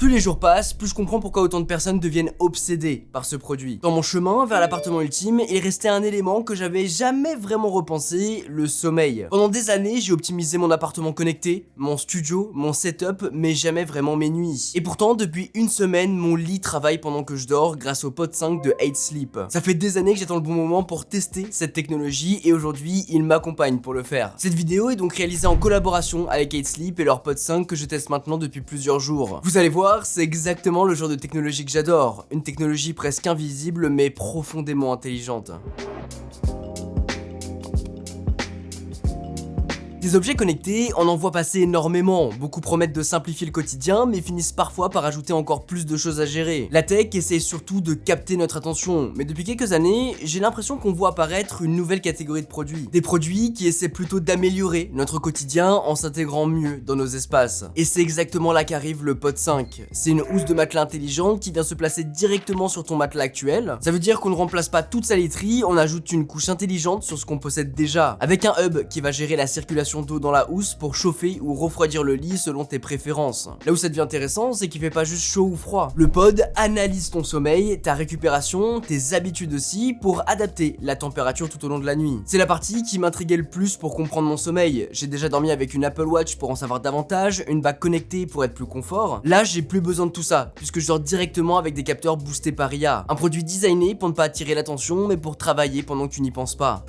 Plus les jours passent, plus je comprends pourquoi autant de personnes deviennent obsédées par ce produit. Dans mon chemin vers l'appartement ultime, il restait un élément que j'avais jamais vraiment repensé, le sommeil. Pendant des années, j'ai optimisé mon appartement connecté, mon studio, mon setup, mais jamais vraiment mes nuits. Et pourtant, depuis une semaine, mon lit travaille pendant que je dors grâce au Pod 5 de 8 Sleep. Ça fait des années que j'attends le bon moment pour tester cette technologie et aujourd'hui, il m'accompagne pour le faire. Cette vidéo est donc réalisée en collaboration avec 8 Sleep et leur Pod 5 que je teste maintenant depuis plusieurs jours. Vous allez voir, c'est exactement le genre de technologie que j'adore. Une technologie presque invisible mais profondément intelligente. Des objets connectés, on en voit passer énormément. Beaucoup promettent de simplifier le quotidien, mais finissent parfois par ajouter encore plus de choses à gérer. La tech essaie surtout de capter notre attention, mais depuis quelques années, j'ai l'impression qu'on voit apparaître une nouvelle catégorie de produits. Des produits qui essaient plutôt d'améliorer notre quotidien en s'intégrant mieux dans nos espaces. Et c'est exactement là qu'arrive le Pod 5. C'est une housse de matelas intelligente qui vient se placer directement sur ton matelas actuel. Ça veut dire qu'on ne remplace pas toute sa literie, on ajoute une couche intelligente sur ce qu'on possède déjà, avec un hub qui va gérer la circulation d'eau dans la housse pour chauffer ou refroidir le lit selon tes préférences. Là où ça devient intéressant, c'est qu'il fait pas juste chaud ou froid. Le pod analyse ton sommeil, ta récupération, tes habitudes aussi, pour adapter la température tout au long de la nuit. C'est la partie qui m'intriguait le plus pour comprendre mon sommeil. J'ai déjà dormi avec une Apple Watch pour en savoir davantage, une bague connectée pour être plus confort. Là, j'ai plus besoin de tout ça, puisque je dors directement avec des capteurs boostés par IA. Un produit designé pour ne pas attirer l'attention, mais pour travailler pendant que tu n'y penses pas.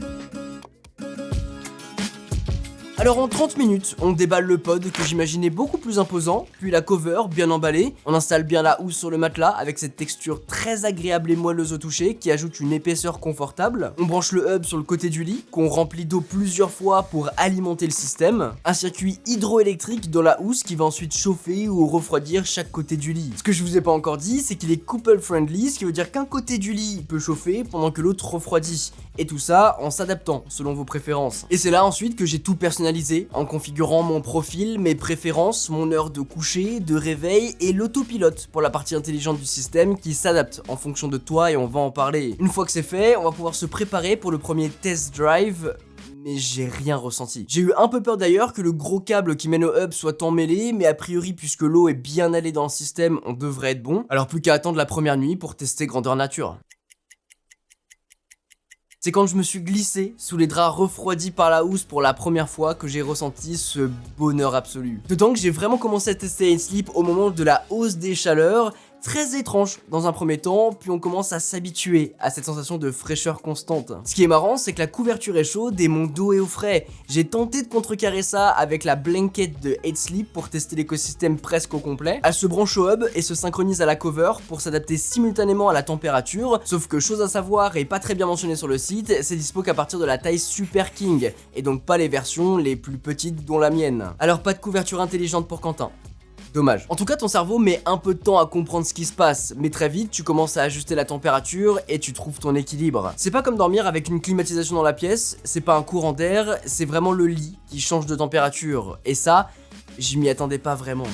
Alors en 30 minutes, on déballe le pod que j'imaginais beaucoup plus imposant, puis la cover bien emballée, on installe bien la housse sur le matelas avec cette texture très agréable et moelleuse au toucher qui ajoute une épaisseur confortable, on branche le hub sur le côté du lit, qu'on remplit d'eau plusieurs fois pour alimenter le système, un circuit hydroélectrique dans la housse qui va ensuite chauffer ou refroidir chaque côté du lit. Ce que je vous ai pas encore dit, c'est qu'il est couple friendly, ce qui veut dire qu'un côté du lit peut chauffer pendant que l'autre refroidit. Et tout ça en s'adaptant selon vos préférences. Et c'est là ensuite que j'ai tout personnalisé en configurant mon profil, mes préférences, mon heure de coucher, de réveil et l'autopilote pour la partie intelligente du système qui s'adapte en fonction de toi et on va en parler. Une fois que c'est fait, on va pouvoir se préparer pour le premier test drive. Mais j'ai rien ressenti. J'ai eu un peu peur d'ailleurs que le gros câble qui mène au hub soit emmêlé, mais a priori puisque l'eau est bien allée dans le système, on devrait être bon. Alors plus qu'à attendre la première nuit pour tester grandeur nature. C'est quand je me suis glissé sous les draps refroidis par la housse pour la première fois que j'ai ressenti ce bonheur absolu. D'autant que j'ai vraiment commencé à tester 8 Sleep au moment de la hausse des chaleurs, très étrange dans un premier temps, puis on commence à s'habituer à cette sensation de fraîcheur constante. Ce qui est marrant, c'est que la couverture est chaude et mon dos est au frais. J'ai tenté de contrecarrer ça avec la blanket de 8 Sleep pour tester l'écosystème presque au complet. Elle se branche au hub et se synchronise à la cover pour s'adapter simultanément à la température, sauf que chose à savoir et pas très bien mentionné sur le site, c'est dispo qu'à partir de la taille Super King, et donc pas les versions les plus petites dont la mienne. Alors pas de couverture intelligente pour Quentin. Dommage. En tout cas, ton cerveau met un peu de temps à comprendre ce qui se passe, mais très vite, tu commences à ajuster la température et tu trouves ton équilibre. C'est pas comme dormir avec une climatisation dans la pièce, c'est pas un courant d'air, c'est vraiment le lit qui change de température. Et ça, j'y m'y attendais pas vraiment.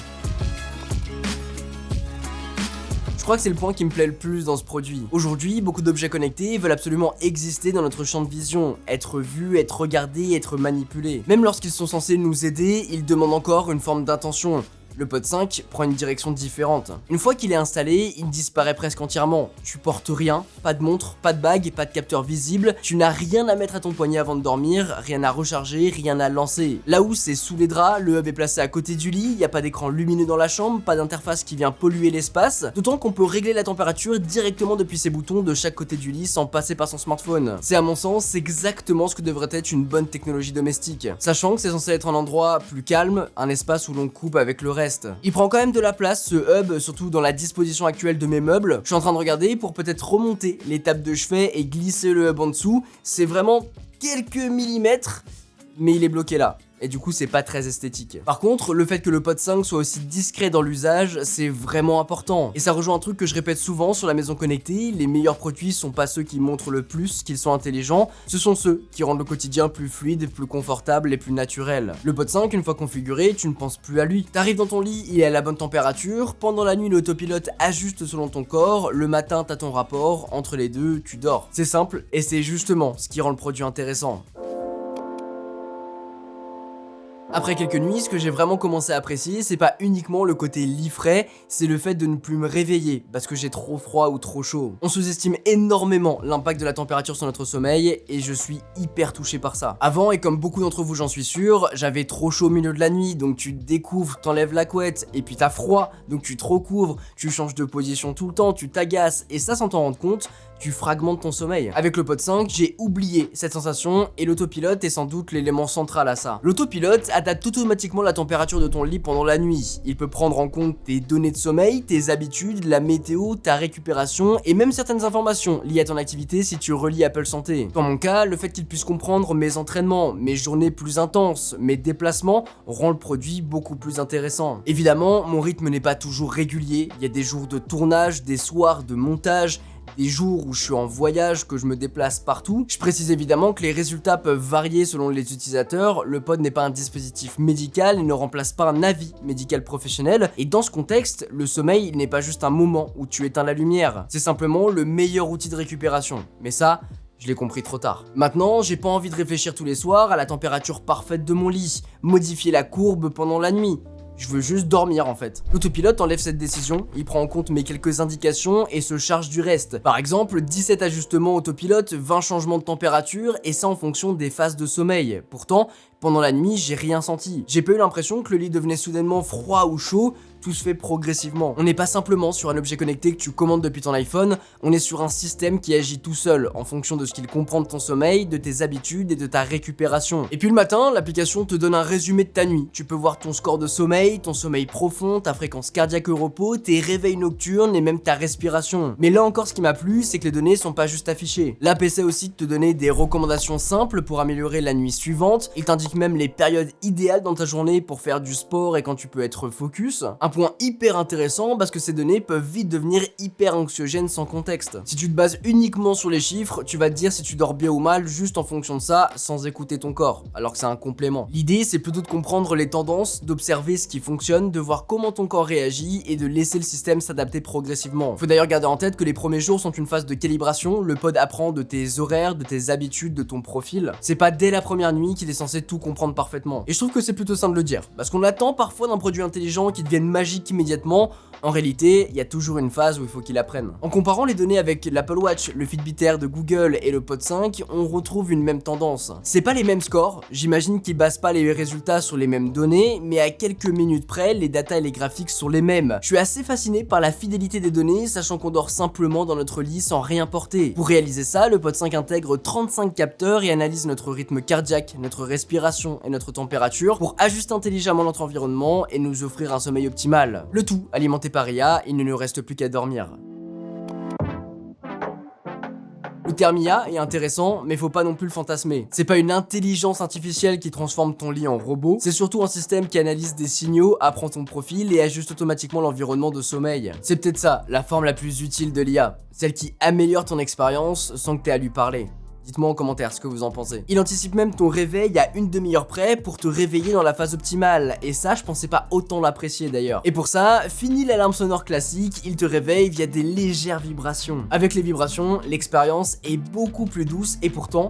Je crois que c'est le point qui me plaît le plus dans ce produit. Aujourd'hui, beaucoup d'objets connectés veulent absolument exister dans notre champ de vision, être vus, être regardés, être manipulés. Même lorsqu'ils sont censés nous aider, ils demandent encore une forme d'intention. Le Pod 5 prend une direction différente. Une fois qu'il est installé, il disparaît presque entièrement. Tu portes rien, pas de montre, pas de bague, pas de capteur visible, tu n'as rien à mettre à ton poignet avant de dormir, rien à recharger, rien à lancer. Là où c'est sous les draps, le hub est placé à côté du lit, il n'y a pas d'écran lumineux dans la chambre, pas d'interface qui vient polluer l'espace, d'autant qu'on peut régler la température directement depuis ses boutons de chaque côté du lit sans passer par son smartphone. C'est à mon sens exactement ce que devrait être une bonne technologie domestique. Sachant que c'est censé être un endroit plus calme, un espace où l'on coupe avec le reste. Il prend quand même de la place ce hub, surtout dans la disposition actuelle de mes meubles. Je suis en train de regarder pour peut-être remonter l'étape de chevet et glisser le hub en dessous. C'est vraiment quelques millimètres, mais il est bloqué là. Et du coup c'est pas très esthétique. Par contre, le fait que le Pod 5 soit aussi discret dans l'usage, c'est vraiment important. Et ça rejoint un truc que je répète souvent sur la maison connectée, les meilleurs produits sont pas ceux qui montrent le plus qu'ils sont intelligents, ce sont ceux qui rendent le quotidien plus fluide, plus confortable et plus naturel. Le Pod 5, une fois configuré, tu ne penses plus à lui. T'arrives dans ton lit, il est à la bonne température, pendant la nuit l'autopilote ajuste selon ton corps, le matin t'as ton rapport, entre les deux tu dors. C'est simple et c'est justement ce qui rend le produit intéressant. Après quelques nuits, ce que j'ai vraiment commencé à apprécier, c'est pas uniquement le côté lit frais, c'est le fait de ne plus me réveiller parce que j'ai trop froid ou trop chaud. On sous-estime énormément l'impact de la température sur notre sommeil et je suis hyper touché par ça. Avant, et comme beaucoup d'entre vous j'en suis sûr, j'avais trop chaud au milieu de la nuit, donc tu te découvres, t'enlèves la couette, et puis t'as froid, donc tu te recouvres, tu changes de position tout le temps, tu t'agaces, et ça sans t'en rendre compte, tu fragmentes ton sommeil. Avec le Pod 5, j'ai oublié cette sensation et l'autopilote est sans doute l'élément central à ça. L'autopilote adapte automatiquement la température de ton lit pendant la nuit. Il peut prendre en compte tes données de sommeil, tes habitudes, la météo, ta récupération et même certaines informations liées à ton activité si tu relis Apple Santé. Dans mon cas, le fait qu'il puisse comprendre mes entraînements, mes journées plus intenses, mes déplacements rend le produit beaucoup plus intéressant. Évidemment, mon rythme n'est pas toujours régulier. Il y a des jours de tournage, des soirs de montage, des jours où je suis en voyage, que je me déplace partout. Je précise évidemment que les résultats peuvent varier selon les utilisateurs. Le pod n'est pas un dispositif médical, il ne remplace pas un avis médical professionnel. Et dans ce contexte, le sommeil, il n'est pas juste un moment où tu éteins la lumière. C'est simplement le meilleur outil de récupération. Mais ça, je l'ai compris trop tard. Maintenant, j'ai pas envie de réfléchir tous les soirs à la température parfaite de mon lit, modifier la courbe pendant la nuit. Je veux juste dormir en fait. L'autopilote enlève cette décision, il prend en compte mes quelques indications et se charge du reste. Par exemple, 17 ajustements autopilote, 20 changements de température et ça en fonction des phases de sommeil. Pourtant, pendant la nuit, j'ai rien senti. J'ai pas eu l'impression que le lit devenait soudainement froid ou chaud, tout se fait progressivement. On n'est pas simplement sur un objet connecté que tu commandes depuis ton iPhone, on est sur un système qui agit tout seul en fonction de ce qu'il comprend de ton sommeil, de tes habitudes et de ta récupération. Et puis le matin, l'application te donne un résumé de ta nuit. Tu peux voir ton score de sommeil, ton sommeil profond, ta fréquence cardiaque au repos, tes réveils nocturnes et même ta respiration. Mais là encore, ce qui m'a plu, c'est que les données sont pas juste affichées. L'app essaie aussi de te donner des recommandations simples pour améliorer la nuit suivante. Il t'indique même les périodes idéales dans ta journée pour faire du sport et quand tu peux être focus. Un point hyper intéressant parce que ces données peuvent vite devenir hyper anxiogènes sans contexte. Si tu te bases uniquement sur les chiffres, tu vas te dire si tu dors bien ou mal juste en fonction de ça, sans écouter ton corps, alors que c'est un complément. L'idée, c'est plutôt de comprendre les tendances, d'observer ce qui fonctionne, de voir comment ton corps réagit et de laisser le système s'adapter progressivement. Faut d'ailleurs garder en tête que les premiers jours sont une phase de calibration, le pod apprend de tes horaires, de tes habitudes, de ton profil. C'est pas dès la première nuit qu'il est censé tout comprendre parfaitement. Et je trouve que c'est plutôt simple de le dire, parce qu'on attend parfois d'un produit intelligent qui devienne magique immédiatement. En réalité, il y a toujours une phase où il faut qu'il apprenne. En comparant les données avec l'Apple Watch, le Fitbit Air de Google et le Pod 5, on retrouve une même tendance. C'est pas les mêmes scores, j'imagine qu'ils basent pas les résultats sur les mêmes données, mais à quelques minutes près, les datas et les graphiques sont les mêmes. Je suis assez fasciné par la fidélité des données, sachant qu'on dort simplement dans notre lit sans rien porter. Pour réaliser ça, le Pod 5 intègre 35 capteurs et analyse notre rythme cardiaque, notre respiration et notre température pour ajuster intelligemment notre environnement et nous offrir un sommeil optimal. Le tout alimenté par IA, il ne nous reste plus qu'à dormir. Le terme IA est intéressant, mais faut pas non plus le fantasmer. C'est pas une intelligence artificielle qui transforme ton lit en robot, c'est surtout un système qui analyse des signaux, apprend ton profil et ajuste automatiquement l'environnement de sommeil. C'est peut-être ça, la forme la plus utile de l'IA, celle qui améliore ton expérience sans que t'aies à lui parler. Dites-moi en commentaire ce que vous en pensez. Il anticipe même ton réveil à une demi-heure près pour te réveiller dans la phase optimale. Et ça, je pensais pas autant l'apprécier d'ailleurs. Et pour ça, fini l'alarme sonore classique, il te réveille via des légères vibrations. Avec les vibrations, l'expérience est beaucoup plus douce et pourtant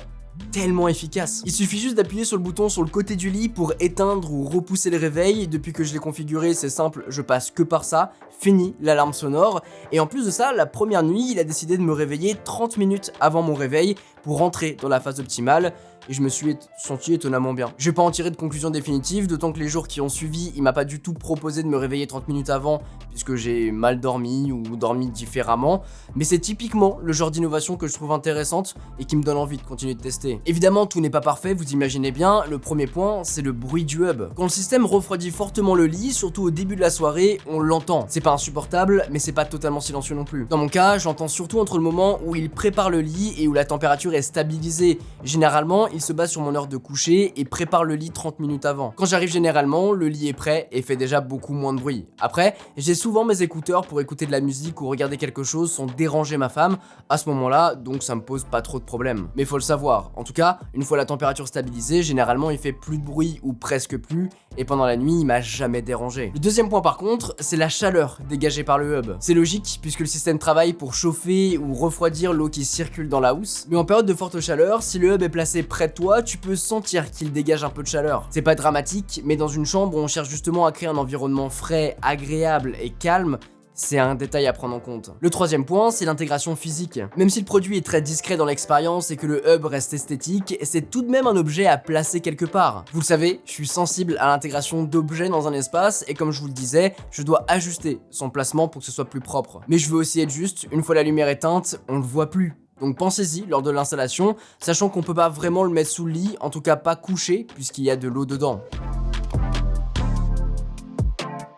tellement efficace. Il suffit juste d'appuyer sur le bouton sur le côté du lit pour éteindre ou repousser le réveil. Depuis que je l'ai configuré, c'est simple, je passe que par ça. Fini l'alarme sonore. Et en plus de ça, la première nuit, il a décidé de me réveiller 30 minutes avant mon réveil pour rentrer dans la phase optimale. Et je me suis senti étonnamment bien. Je vais pas en tirer de conclusion définitive, d'autant que les jours qui ont suivi, il m'a pas du tout proposé de me réveiller 30 minutes avant, puisque j'ai mal dormi ou dormi différemment. Mais c'est typiquement le genre d'innovation que je trouve intéressante et qui me donne envie de continuer de tester. Évidemment, tout n'est pas parfait, vous imaginez bien. Le premier point, c'est le bruit du hub. Quand le système refroidit fortement le lit, surtout au début de la soirée, on l'entend. C'est pas insupportable, mais c'est pas totalement silencieux non plus. Dans mon cas, j'entends surtout entre le moment où il prépare le lit et où la température est stabilisée. Généralement, il se base sur mon heure de coucher et prépare le lit 30 minutes avant. Quand j'arrive généralement, le lit est prêt et fait déjà beaucoup moins de bruit. Après, j'ai souvent mes écouteurs pour écouter de la musique ou regarder quelque chose sans déranger ma femme à ce moment-là, donc ça me pose pas trop de problèmes. Mais faut le savoir, en tout cas, une fois la température stabilisée, généralement il fait plus de bruit ou presque plus, et pendant la nuit, il m'a jamais dérangé. Le deuxième point par contre, c'est la chaleur dégagée par le hub. C'est logique puisque le système travaille pour chauffer ou refroidir l'eau qui circule dans la housse, mais en période de forte chaleur, si le hub est placé près près de toi, tu peux sentir qu'il dégage un peu de chaleur. C'est pas dramatique, mais dans une chambre où on cherche justement à créer un environnement frais, agréable et calme, c'est un détail à prendre en compte. Le troisième point, c'est l'intégration physique. Même si le produit est très discret dans l'expérience et que le hub reste esthétique, c'est tout de même un objet à placer quelque part. Vous le savez, je suis sensible à l'intégration d'objets dans un espace et comme je vous le disais, je dois ajuster son placement pour que ce soit plus propre. Mais je veux aussi être juste, une fois la lumière éteinte, on le voit plus. Donc pensez-y lors de l'installation, sachant qu'on peut pas vraiment le mettre sous le lit, en tout cas pas couché, puisqu'il y a de l'eau dedans.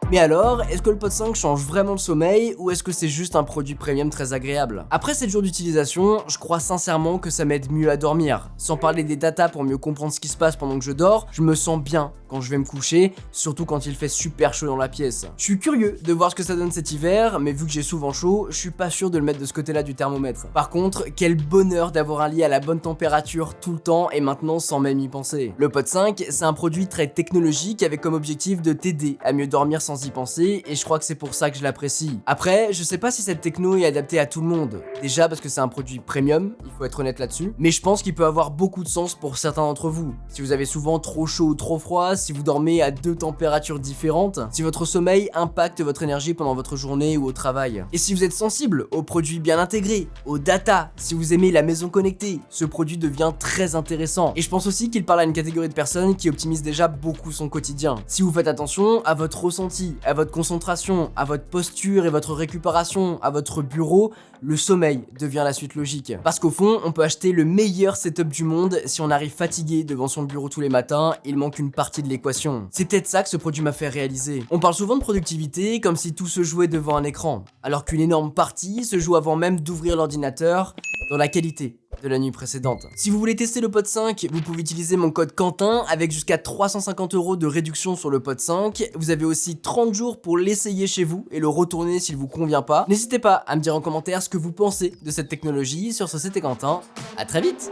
Mais alors, est-ce que le Pod 5 change vraiment le sommeil ou est-ce que c'est juste un produit premium très agréable? Après 7 jours d'utilisation, je crois sincèrement que ça m'aide mieux à dormir. Sans parler des datas pour mieux comprendre ce qui se passe pendant que je dors, je me sens bien quand je vais me coucher, surtout quand il fait super chaud dans la pièce. Je suis curieux de voir ce que ça donne cet hiver, mais vu que j'ai souvent chaud, je suis pas sûr de le mettre de ce côté-là du thermomètre. Par contre, quel bonheur d'avoir un lit à la bonne température tout le temps et maintenant sans même y penser. Le Pod 5, c'est un produit très technologique avec comme objectif de t'aider à mieux dormir sans y penser et je crois que c'est pour ça que je l'apprécie. Après, je sais pas si cette techno est adaptée à tout le monde. Déjà parce que c'est un produit premium, il faut être honnête là-dessus, mais je pense qu'il peut avoir beaucoup de sens pour certains d'entre vous. Si vous avez souvent trop chaud ou trop froid, si vous dormez à 2 températures différentes, si votre sommeil impacte votre énergie pendant votre journée ou au travail. Et si vous êtes sensible aux produits bien intégrés, aux data, si vous aimez la maison connectée, ce produit devient très intéressant. Et je pense aussi qu'il parle à une catégorie de personnes qui optimisent déjà beaucoup son quotidien. Si vous faites attention à votre ressenti, à votre concentration, à votre posture et votre récupération, à votre bureau, le sommeil devient la suite logique. Parce qu'au fond, on peut acheter le meilleur setup du monde, si on arrive fatigué devant son bureau tous les matins, il manque une partie de l'équation. C'est peut-être ça que ce produit m'a fait réaliser. On parle souvent de productivité comme si tout se jouait devant un écran, alors qu'une énorme partie se joue avant même d'ouvrir l'ordinateur, dans la qualité de la nuit précédente. Si vous voulez tester le Pod 5, vous pouvez utiliser mon code Quentin avec jusqu'à 350 € de réduction sur le Pod 5. Vous avez aussi 30 jours pour l'essayer chez vous et le retourner s'il vous convient pas. N'hésitez pas à me dire en commentaire ce que vous pensez de cette technologie. Sur ce, c'était Quentin. À très vite.